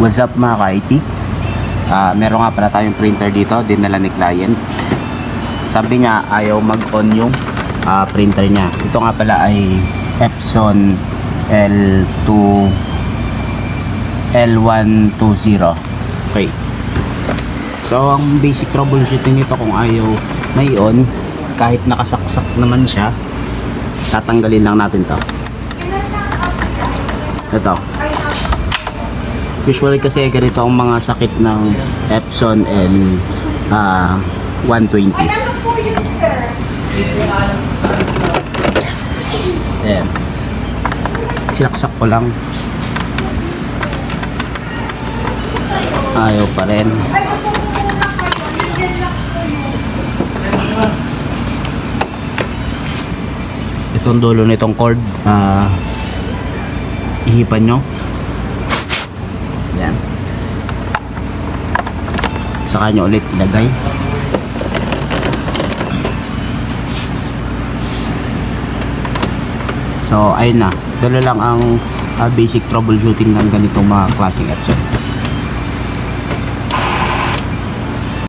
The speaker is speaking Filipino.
What's up mga ka-IT? Meron nga pala tayong printer dito, dinala ni client. Sabi niya ayaw mag-on yung printer niya. Ito nga pala ay Epson L120. Okay. So ang basic troubleshooting nito, kung ayaw may on, kahit nakasaksak naman siya, tatanggalin lang natin to. Ito. Usually kasi ganito ang mga sakit ng Epson L120. Ayan. Silaksak ko lang. Ayaw pa rin. Itong dulo nitong cord, ihipan nyo. Yan. Saka nyo ulit ilagay. So ayun na, dalo lang ang basic troubleshooting ng ganitong mga klaseng Epson.